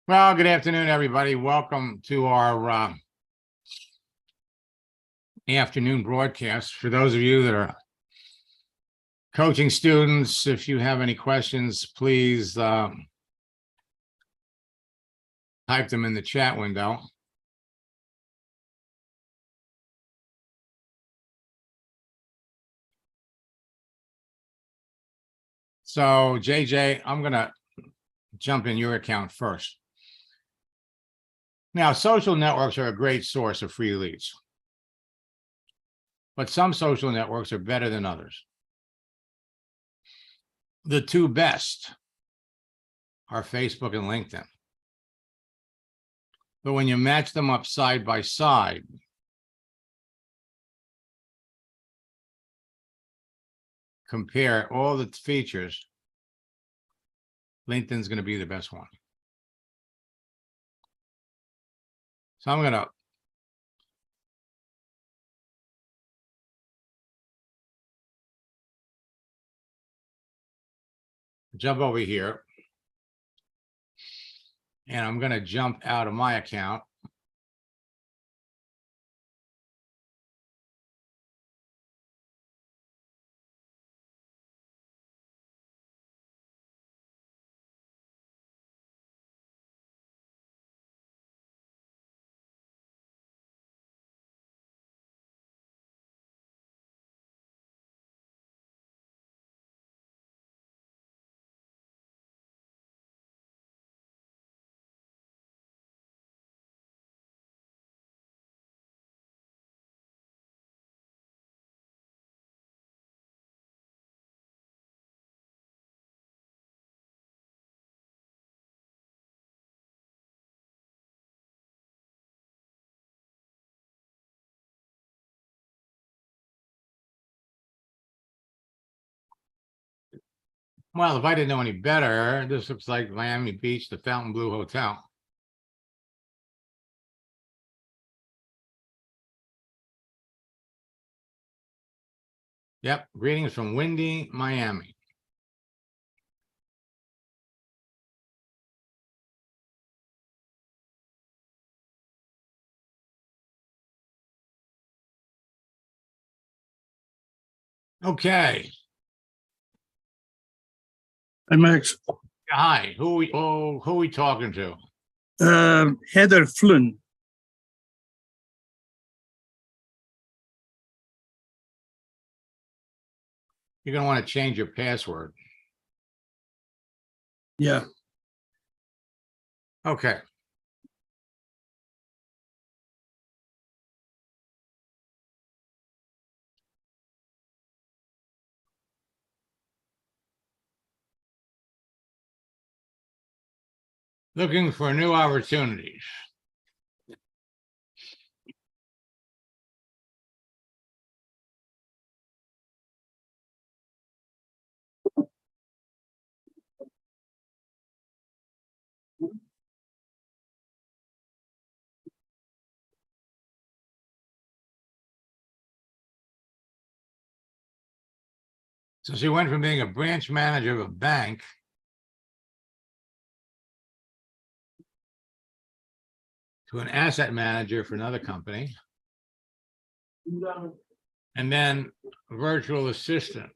Well, good afternoon, everybody. Welcome to our afternoon broadcast. For those of you that are coaching students, if you have any questions, please type them in the chat window. So, JJ, I'm going to jump in your account first. Now, social networks are a great source of free leads, but some social networks are better than others. The two best are Facebook and LinkedIn. But when you match them up side by side, compare all the features, LinkedIn's going to be the best one. So I'm going to jump over here, and I'm going to jump out of my account. Well, if I didn't know any better, this looks like Miami Beach, the Fontainebleau Hotel. Yep, greetings from windy Miami. Okay. Hi, Max. Hi, who are we talking to? Heather Flynn. You're going to want to change your password. Yeah. Okay. Looking for new opportunities. So she went from being a branch manager of a bank to an asset manager for another company, and then a virtual assistant.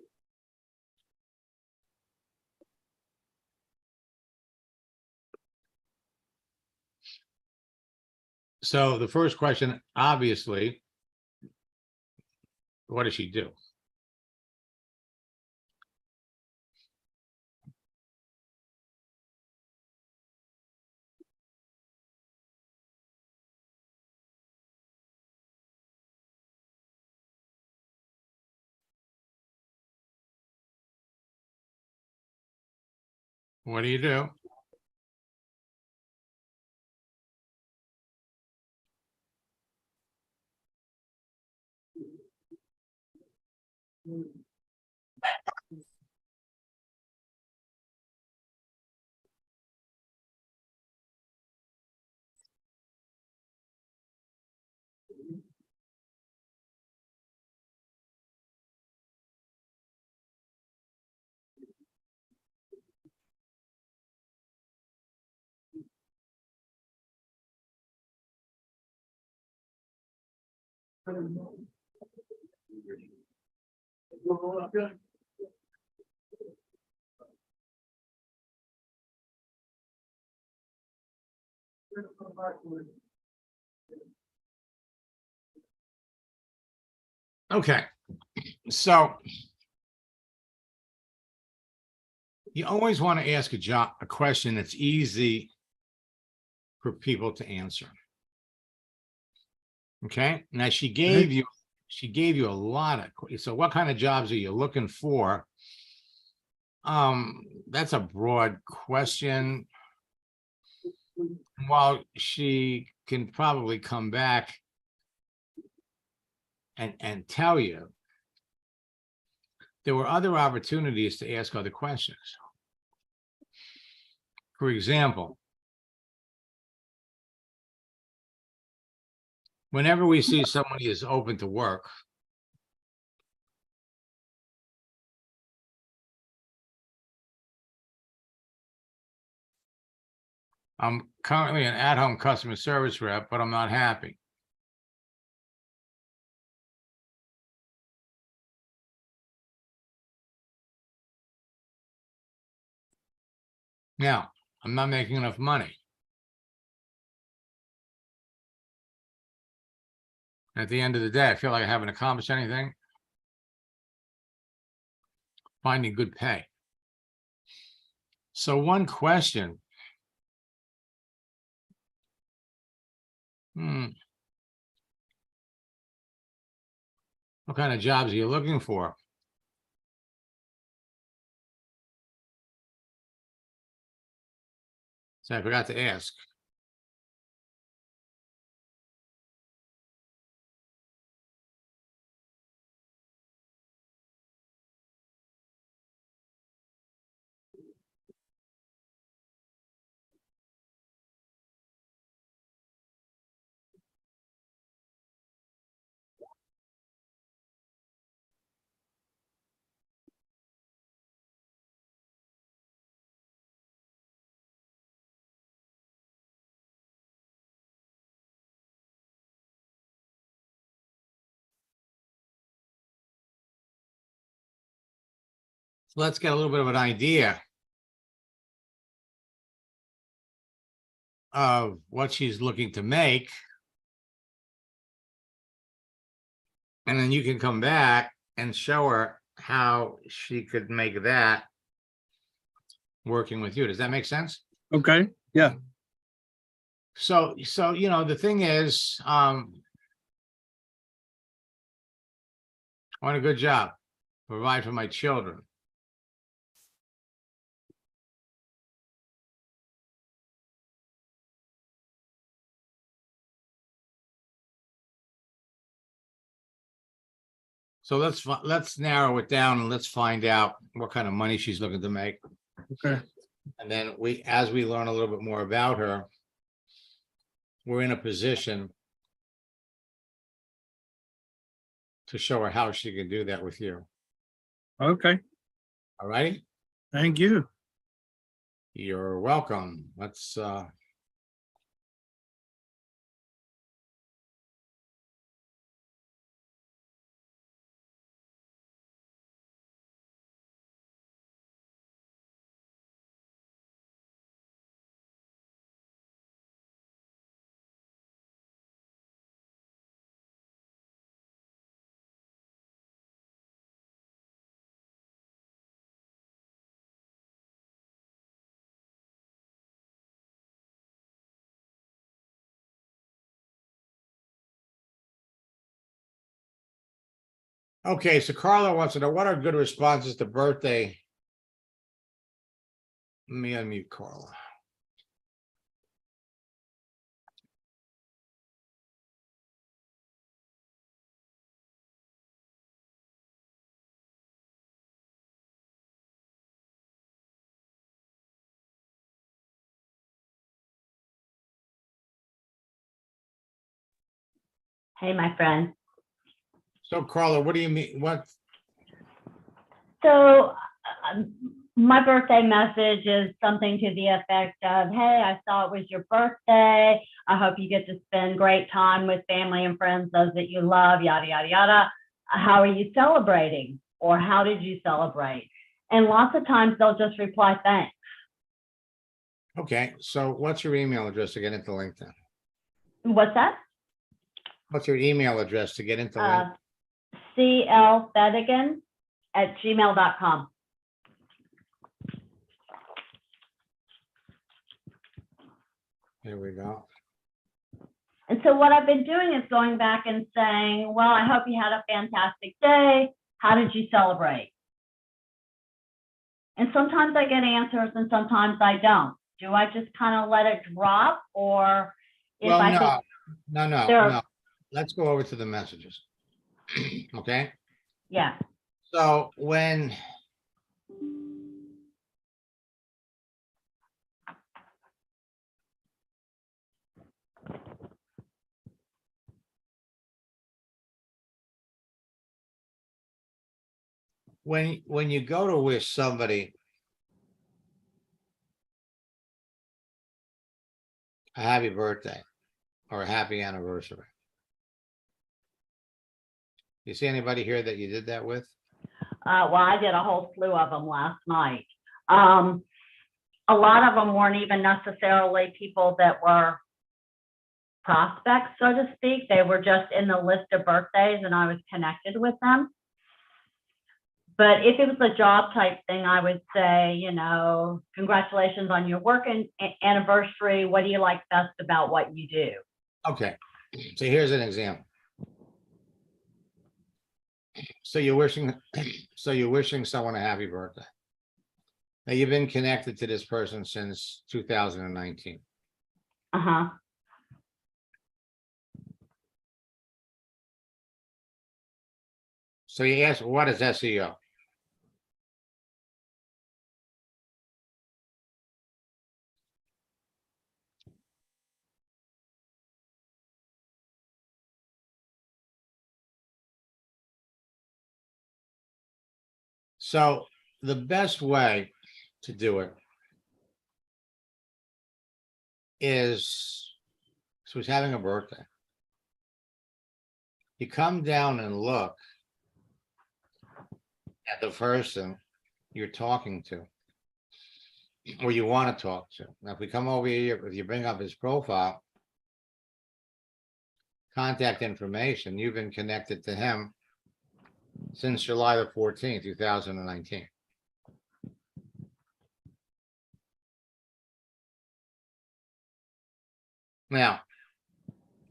So the first question, obviously, what does she do? What do you do? Okay, so you always want to ask a question that's easy for people to answer. Okay, now she gave you a lot of, so what kind of jobs are you looking for? That's a broad question. While she can probably come back and tell you, there were other opportunities to ask other questions. For example, whenever we see somebody is open to work, I'm currently an at-home customer service rep, but I'm not happy. Now, I'm not making enough money. At the end of the day, I feel like I haven't accomplished anything. Finding good pay. So one question. What kind of jobs are you looking for? So I forgot to ask. So let's get a little bit of an idea of what she's looking to make. And then you can come back and show her how she could make that working with you. Does that make sense? Okay, yeah, So, you know, the thing is, I want a good job, provide for my children. So let's narrow it down and let's find out what kind of money she's looking to make. okay, And then as we learn a little bit more about her, we're in a position to show her how she can do that with you. okay. All righty? Thank you. You're welcome. Let's okay, so Carla wants to know what are good responses to birthday. Let me unmute Carla. Hey, my friend. So Carla, what do you mean? What? So My birthday message is something to the effect of, hey, I saw it was your birthday. I hope you get to spend great time with family and friends, those that you love, yada, yada, yada. How are you celebrating? Or how did you celebrate? And lots of times they'll just reply, thanks. Okay, so what's your email address to get into LinkedIn? What's that? What's your email address to get into LinkedIn? clfedigan@gmail.com. Here we go. And so what I've been doing is going back and saying, well, I hope you had a fantastic day. How did you celebrate? And sometimes I get answers and sometimes I don't. Do I just kind of let it drop, or if Well, I no, think no. Let's go over to the messages. Okay, yeah. so when you go to wish somebody a happy birthday or a happy anniversary, you see anybody here that you did that with? Well, I did a whole slew of them last night. A lot of them weren't even necessarily people that were prospects, so to speak. They were just in the list of birthdays and I was connected with them. But if it was a job type thing, I would say, you know, congratulations on your work anniversary. What do you like best about what you do? Okay, so here's an example. So you're wishing someone a happy birthday. Now you've been connected to this person since 2019. Uh-huh. So you ask, what is SEO? So the best way to do it is, so he's having a birthday. You come down and look at the person you're talking to, or you want to talk to. Now, if we come over here, if you bring up his profile, contact information, you've been connected to him since July the 14th, 2019. Now,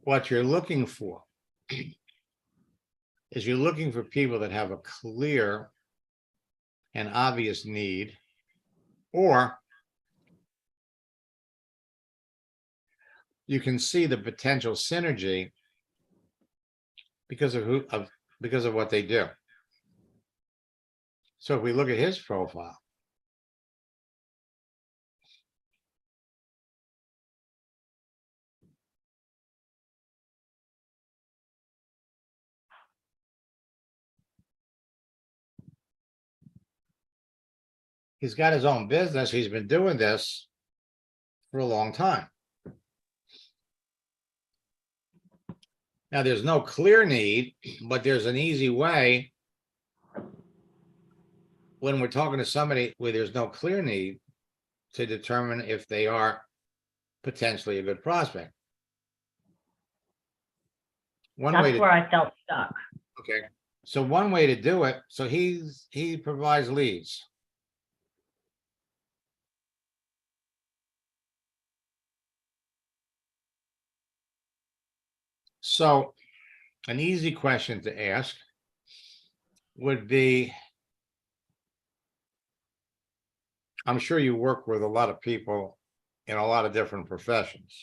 what you're looking for is you're looking for people that have a clear and obvious need, or you can see the potential synergy because of what they do. So if we look at his profile, he's got his own business. He's been doing this for a long time. Now, there's no clear need, but there's an easy way when we're talking to somebody where there's no clear need to determine if they are potentially a good prospect. That's where I felt stuck. Okay, so one way to do it, so he provides leads. So an easy question to ask would be, I'm sure you work with a lot of people in a lot of different professions.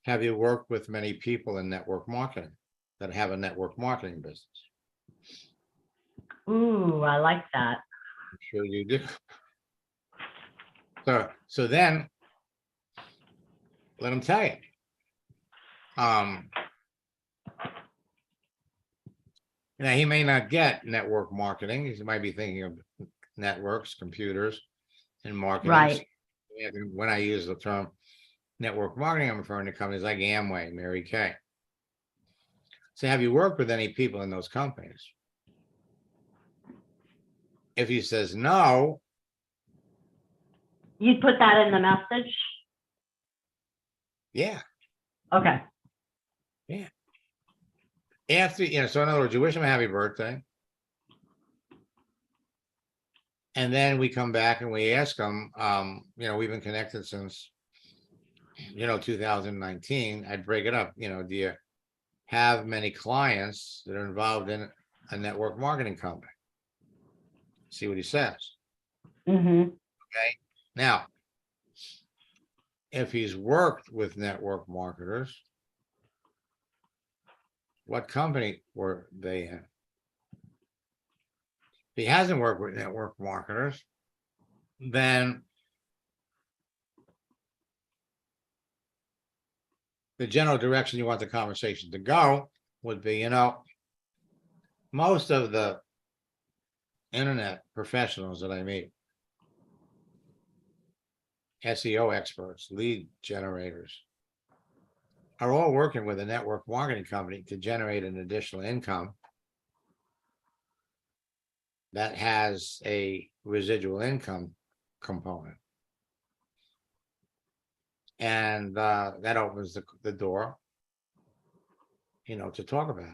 Have you worked with many people in network marketing that have a network marketing business? Ooh, I like that. I'm sure you do. So then let them tell you. Now, he may not get network marketing. He might be thinking of networks, computers, and marketing. Right. When I use the term network marketing, I'm referring to companies like Amway, Mary Kay. So have you worked with any people in those companies? If he says no, You'd put that in the message? yeah. Okay. After, so in other words, you wish him a happy birthday. And then we come back and we ask him, we've been connected since, 2019. I'd break it up, do you have many clients that are involved in a network marketing company? See what he says. Mm-hmm. Now, if he's worked with network marketers, what company were they in? If he hasn't worked with network marketers, then the general direction you want the conversation to go would be, most of the internet professionals that I meet, SEO experts, lead generators, are all working with a network marketing company to generate an additional income that has a residual income component. And that opens the door, to talk about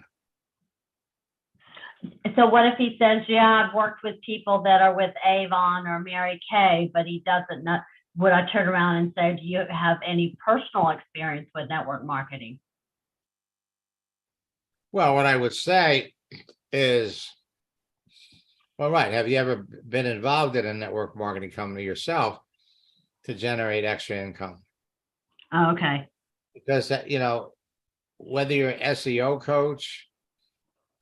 it. So what if he says, yeah, I've worked with people that are with Avon or Mary Kay, but he doesn't know? Would I turn around and say, do you have any personal experience with network marketing? Well, what I would say is, well, right, have you ever been involved in a network marketing company yourself to generate extra income? Oh, okay. Because, whether you're an SEO coach,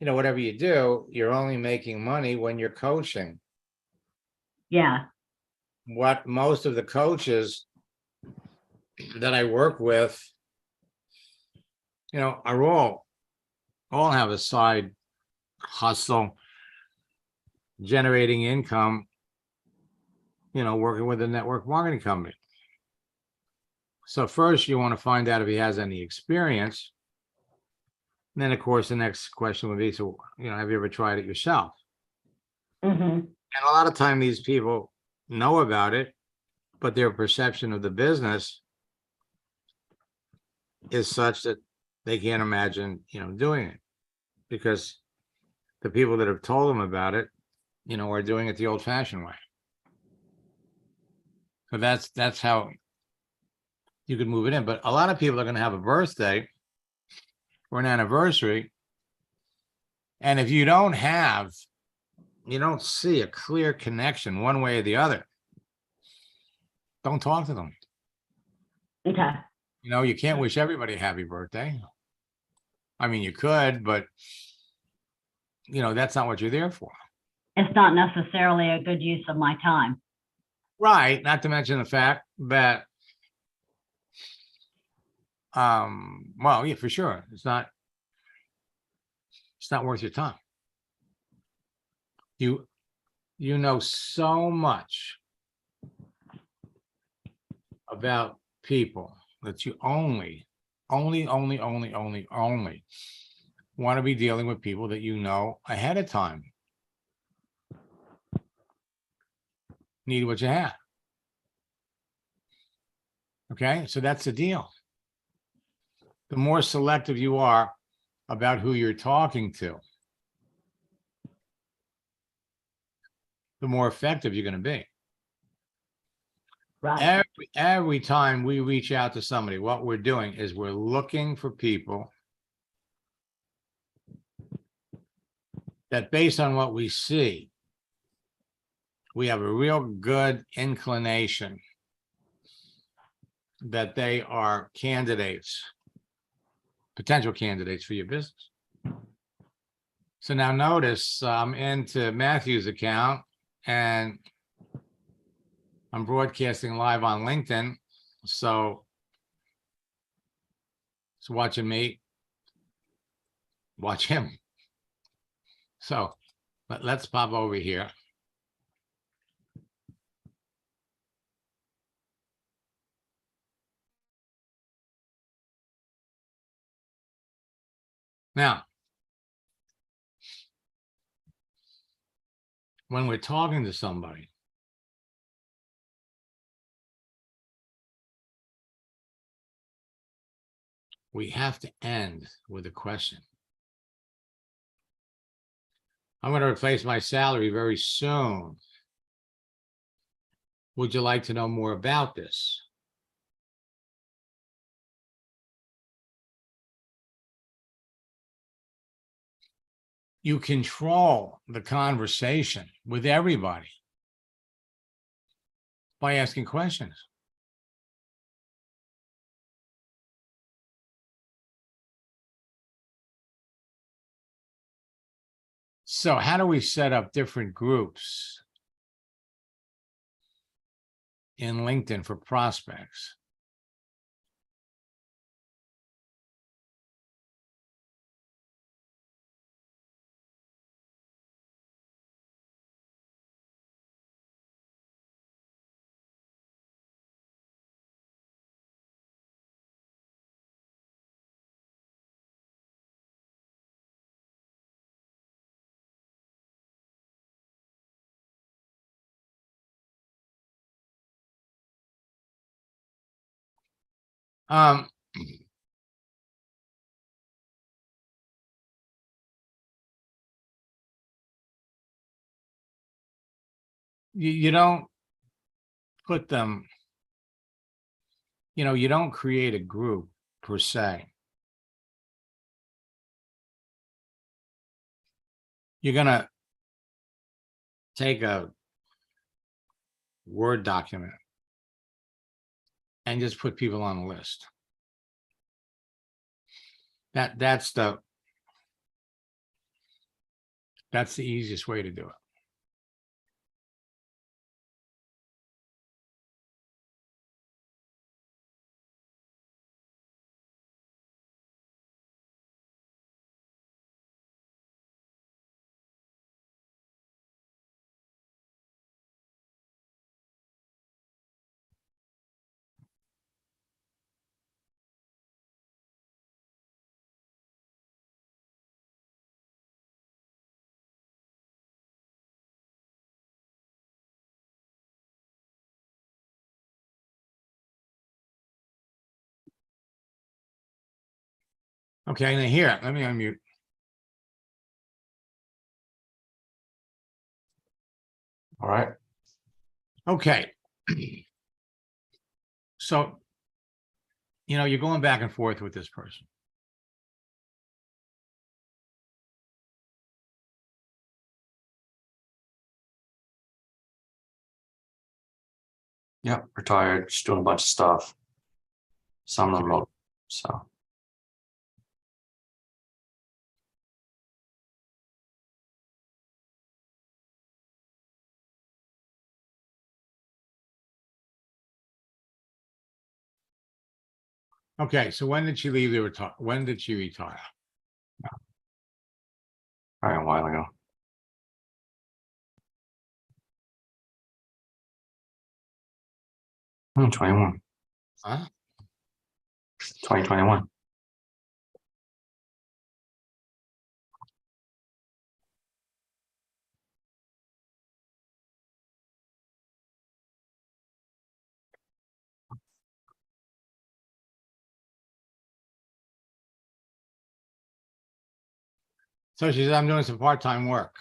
whatever you do, you're only making money when you're coaching. Yeah. What most of the coaches that I work with, are all have a side hustle, generating income, working with a network marketing company. So first you want to find out if he has any experience. And then of course the next question would be, so, have you ever tried it yourself? Mm-hmm. And a lot of time these people know about it, but their perception of the business is such that they can't imagine, doing it, because the people that have told them about it, are doing it the old-fashioned way. So that's how you could move it in. But a lot of people are going to have a birthday or an anniversary, and if you don't see a clear connection one way or the other, don't talk to them. Okay. You can't wish everybody a happy birthday. I mean, you could, but that's not what you're there for. It's not necessarily a good use of my time. Right. Not to mention the fact that, well, yeah, for sure. It's not worth your time. You know so much about people that you only want to be dealing with people that ahead of time need what you have. Okay, so that's the deal. The more selective you are about who you're talking to, the more effective you're going to be. Right. Every time we reach out to somebody, what we're doing is we're looking for people that, based on what we see, we have a real good inclination that they are potential candidates for your business. So now notice I'm into Matthew's account and I'm broadcasting live on LinkedIn. So it's watching me, watch him. So let's pop over here. Now, when we're talking to somebody, we have to end with a question. I'm going to replace my salary very soon. Would you like to know more about this? You control the conversation with everybody by asking questions. So how do we set up different groups in LinkedIn for prospects? Um, you don't put them, you don't create a group per se. You're going to take a Word document and just put people on a list. That's the easiest way to do it. Okay, now here, let me unmute. All right. Okay. So, you're going back and forth with this person. Yep. Retired. Just doing a bunch of stuff. Some remote. So. Okay, so when did she leave the retire? When did she retire? All right, a while ago. Hmm, 21. Huh? 2021. So she said, I'm doing some part-time work.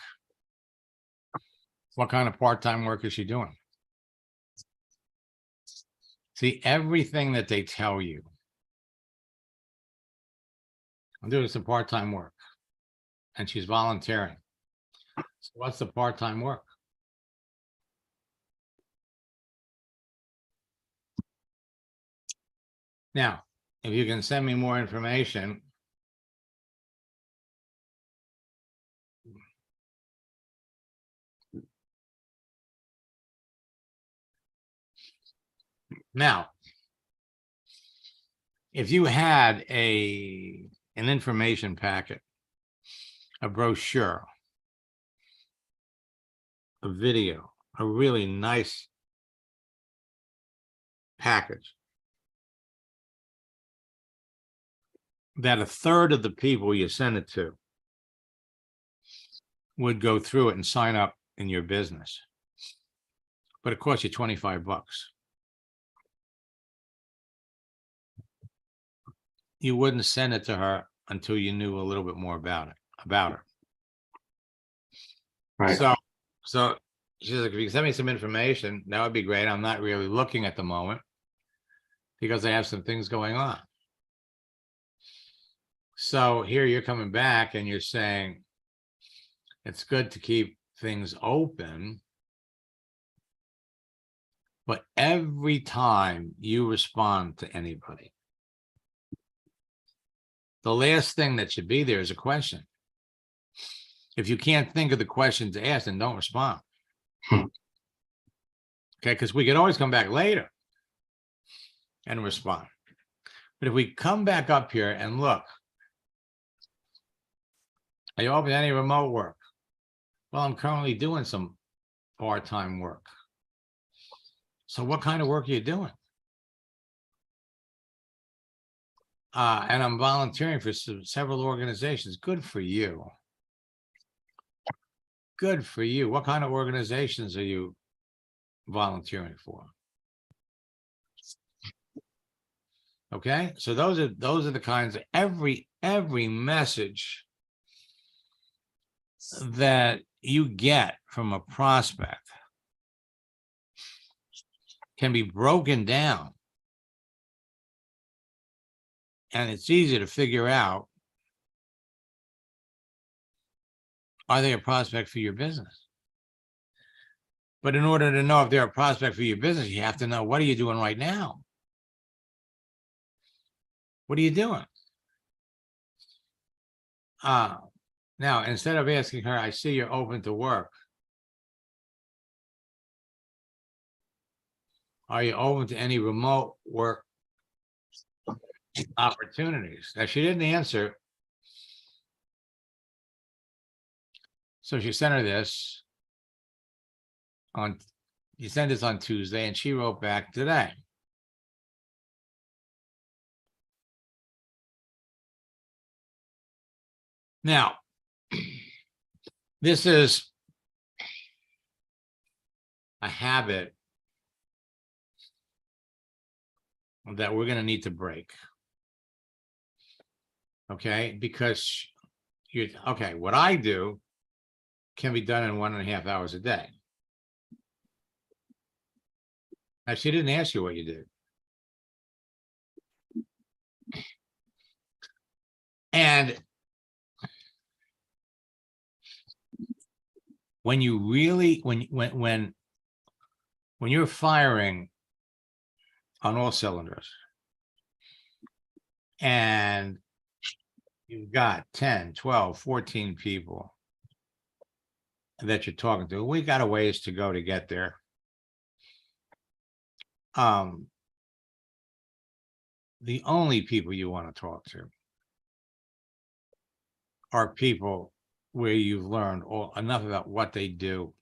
What kind of part-time work is she doing? See, everything that they tell you, I'm doing some part-time work, and she's volunteering. So what's the part-time work? Now, if you can send me more information. Now, if you had an information packet, a brochure a video, a really nice package, that a third of the people you send it to would go through it and sign up in your business. But it costs you 25 bucks. You wouldn't send it to her until you knew a little bit more about her. Right. So she's like, if you can send me some information, that would be great. I'm not really looking at the moment because I have some things going on. So here you're coming back and you're saying it's good to keep things open, but every time you respond to anybody, the last thing that should be there is a question. If you can't think of the question to ask, then don't respond. Hmm. Okay, because we can always come back later and respond. But if we come back up here and look, are you open to any remote work? Well, I'm currently doing some part-time work. So what kind of work are you doing? And I'm volunteering for several organizations. Good for you. Good for you. What kind of organizations are you volunteering for? Okay, so those are the kinds of every message that you get from a prospect can be broken down, and it's easy to figure out, are they a prospect for your business? But in order to know if they're a prospect for your business, you have to know, what are you doing right now? What are you doing? Now, instead of asking her, I see you're open to work. Are you open to any remote work opportunities? Now, she didn't answer. So she sent her this on, you sent this on Tuesday, and she wrote back today. Now, this is a habit that we're going to need to break. Okay, because okay, what I do can be done in 1.5 hours a day. Now, she didn't ask you what you did. And when you really, when you're firing on all cylinders and you've got 10, 12, 14 people that you're talking to, we got a ways to go to get there. The only people you want to talk to are people where you've learned enough about what they do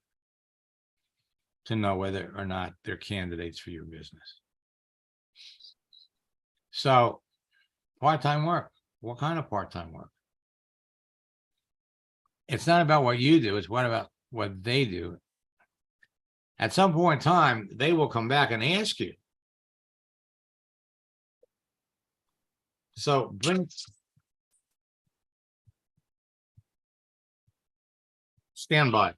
to know whether or not they're candidates for your business. So, part-time work. What kind of part-time work? It's not about what you do, it's what about what they do. At some point in time, they will come back and ask you. So stand by.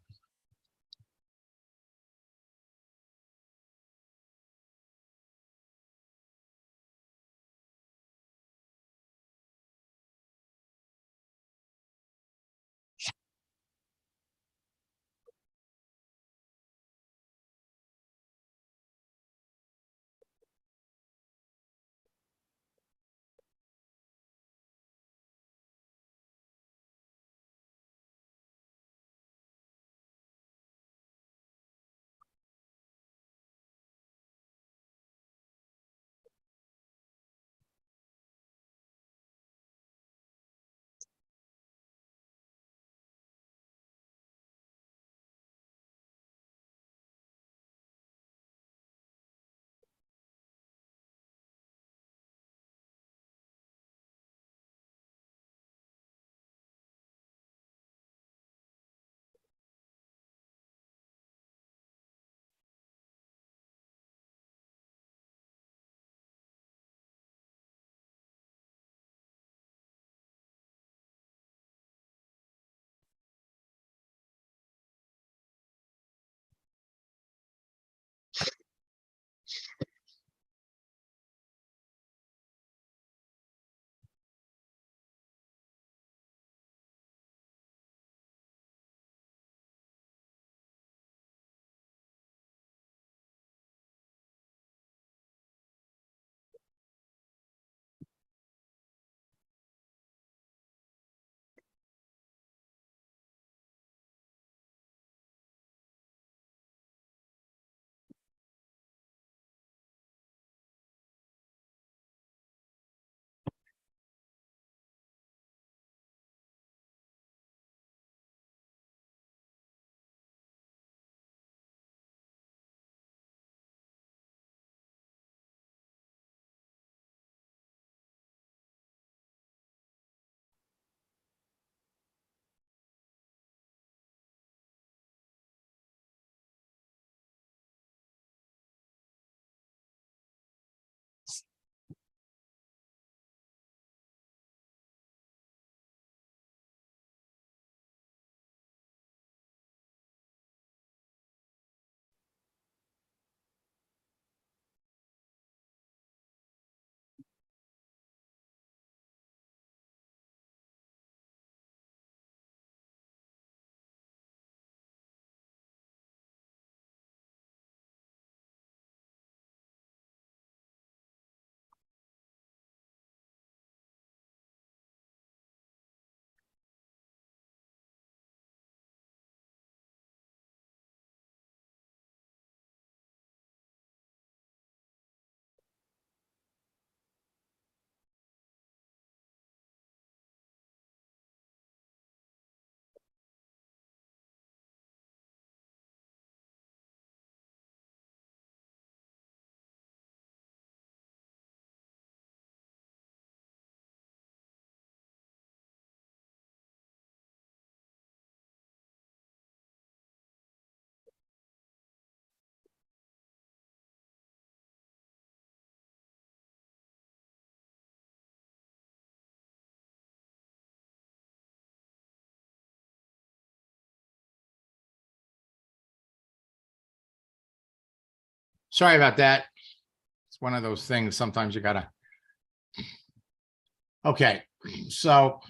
Sorry about that. It's one of those things. Sometimes you gotta. Okay, so.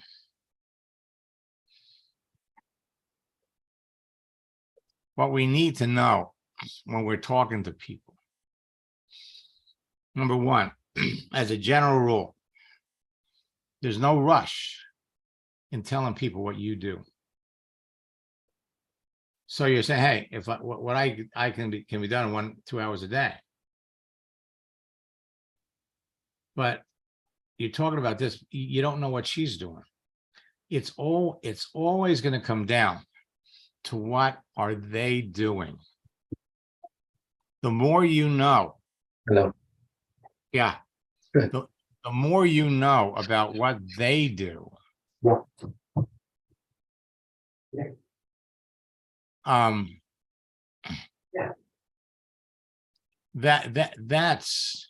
What we need to know when we're talking to people. Number one, as a general rule, there's no rush in telling people what you do. So you're saying, hey, if what I can be done in 1-2 hours a day. But you're talking about this, you don't know what she's doing. It's always going to come down to what are they doing. The more you know, Hello. yeah, Good. the more you know about what they do, that's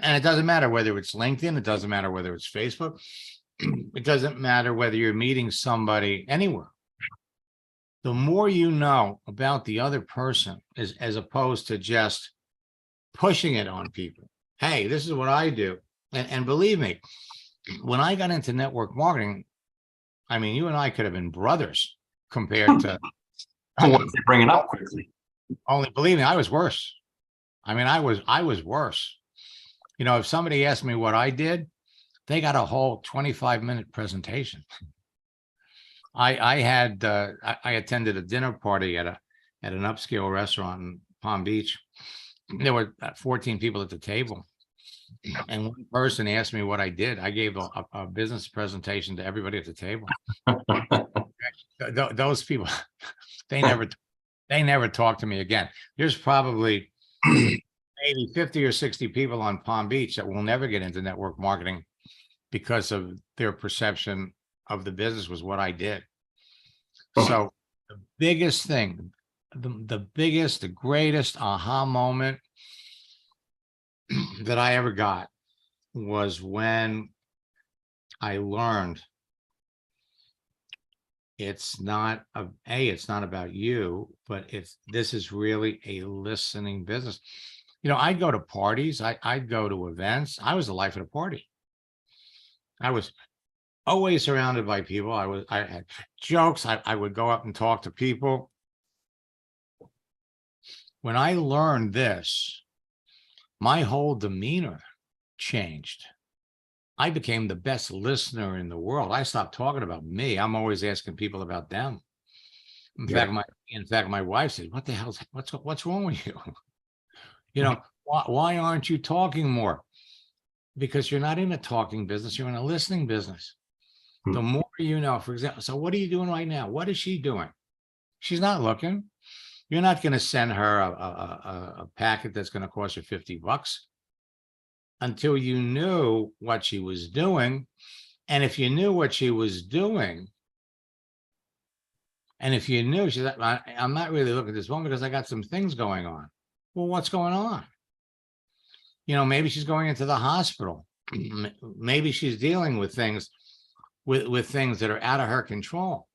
and it doesn't matter whether it's LinkedIn, it doesn't matter whether it's Facebook, it doesn't matter whether you're meeting somebody anywhere. The more you know about the other person as opposed to just pushing it on people. Hey, this is what I do. And believe me, when I got into network marketing, I mean, you and I could have been brothers compared to Once they bring it up quickly. only believe me, I was worse. I mean, I was worse. You know, if somebody asked me what I did, they got a whole 25-minute presentation. I attended a dinner party at an upscale restaurant in Palm Beach. There were 14 people at the table. And one person asked me what I did. I gave a business presentation to everybody at the table. Those people, they never talked to me again. There's probably maybe 50 or 60 people on Palm Beach that will never get into network marketing because of their perception of the business was what I did. So the biggest thing, the biggest, the greatest aha moment that I ever got was when I learned it's not about you, but this is really a listening business. You know, I'd go to parties, I'd go to events. I was the life of the party. I was always surrounded by people. I had jokes. I would go up and talk to people. When I learned this, my whole demeanor changed. I became the best listener in the world. I stopped talking about me. I'm always asking people about them. In fact, my wife said, "What the hell's what's wrong with you? You know, why aren't you talking more? Because you're not in a talking business. You're in a listening business. The more you know, for example, so what are you doing right now? What is she doing? She's not looking. You're not going to send her a packet that's going to cost you $50 until you knew what she was doing. And if you knew what she was doing, and if you knew, she's like, I'm not really looking at this one because I got some things going on. Well, what's going on? You know, maybe she's going into the hospital. Maybe she's dealing with things with things that are out of her control.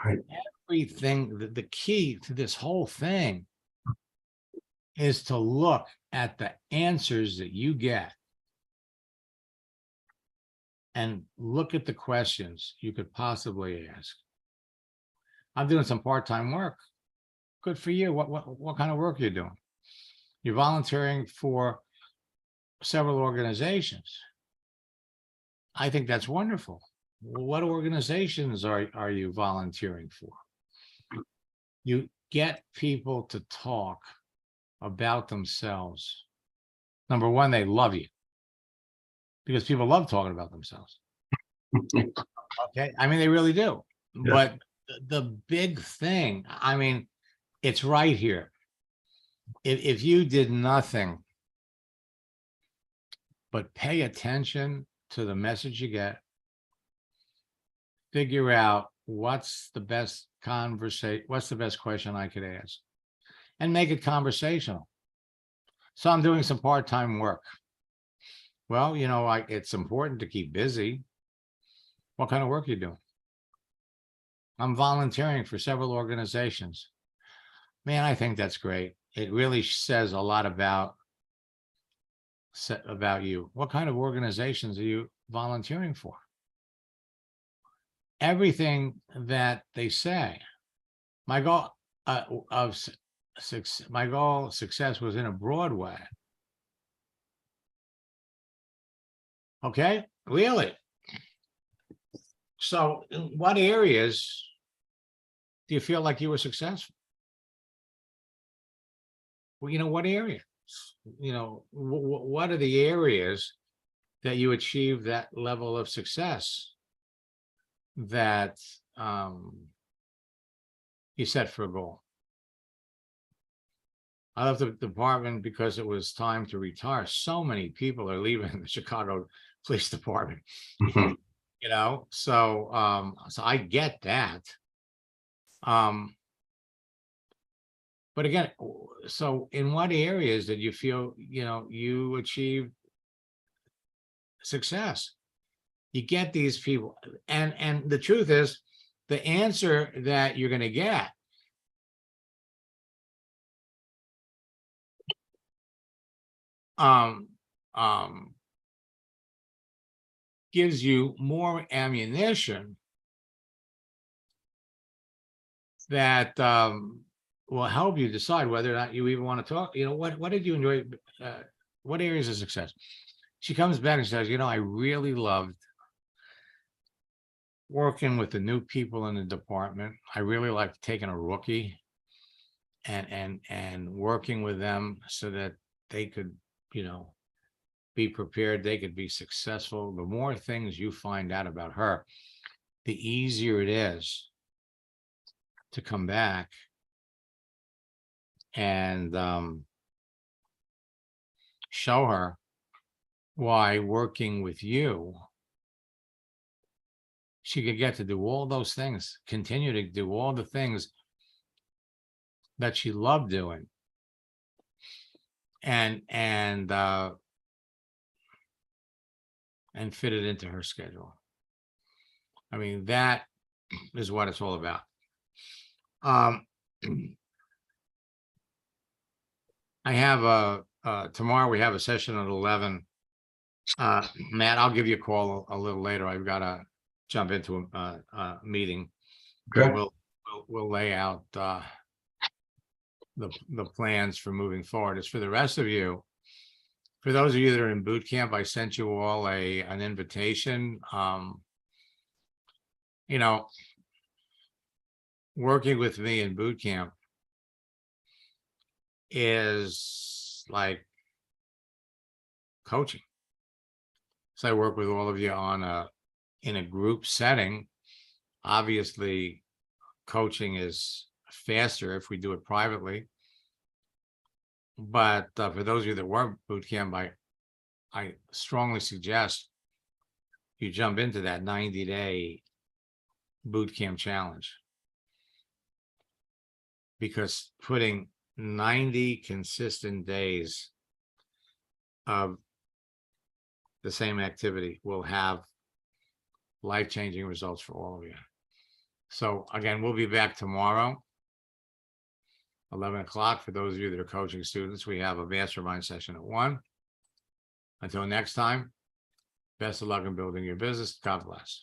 Right. Everything, the key to this whole thing is to look at the answers that you get and look at the questions you could possibly ask. I'm doing some part-time work. Good for you. What kind of work are you doing? You're volunteering for several organizations. I think that's wonderful. What organizations are you volunteering for? You get people to talk about themselves. Number one, they love you because people love talking about themselves. Okay, I mean, they really do. Yeah. But the big thing, I mean, it's right here. If you did nothing but pay attention to the message you get, figure out what's the best question I could ask, and make it conversational. So I'm doing some part-time work. Well, you know, it's important to keep busy. What kind of work are you doing? I'm volunteering for several organizations. Man, I think that's great. it really says a lot about you. What kind of organizations are you volunteering for? Everything that they say. My goal success was in a broad way. Okay, really? So in what areas do you feel like you were successful? Well, what areas? What are the areas that you achieved that level of success that you set for a goal? I left the department because it was time to retire. So many people are leaving the Chicago Police Department, Mhm. so I get that. But again, so in what areas did you feel, you achieved success? You get these people, and the truth is, the answer that you're going to get gives you more ammunition that will help you decide whether or not you even want to talk. What did you enjoy? What areas of success? She comes back and says, I really loved working with the new people in the department. I really liked taking a rookie and working with them so that they could, be prepared, they could be successful. The more things you find out about her, the easier it is to come back and show her why working with you, she could get to do all those things, continue to do all the things that she loved doing, and fit it into her schedule. I mean, that is what it's all about. I have tomorrow we have a session at 11. Matt, I'll give you a call a little later. I've got to jump into a meeting. Okay. We'll lay out the plans for moving forward. As for the rest of you, for those of you that are in boot camp, I sent you all an invitation. Working with me in boot camp is like coaching. So I work with all of you in a group setting. Obviously, coaching is faster if we do it privately. But for those of you that work boot camp, I strongly suggest you jump into that 90-day boot camp challenge, because putting 90 consistent days of the same activity will have life-changing results for all of you. So again, we'll be back tomorrow, 11 o'clock. For those of you that are coaching students, we have a mastermind session at 1. Until next time, best of luck in building your business. God bless.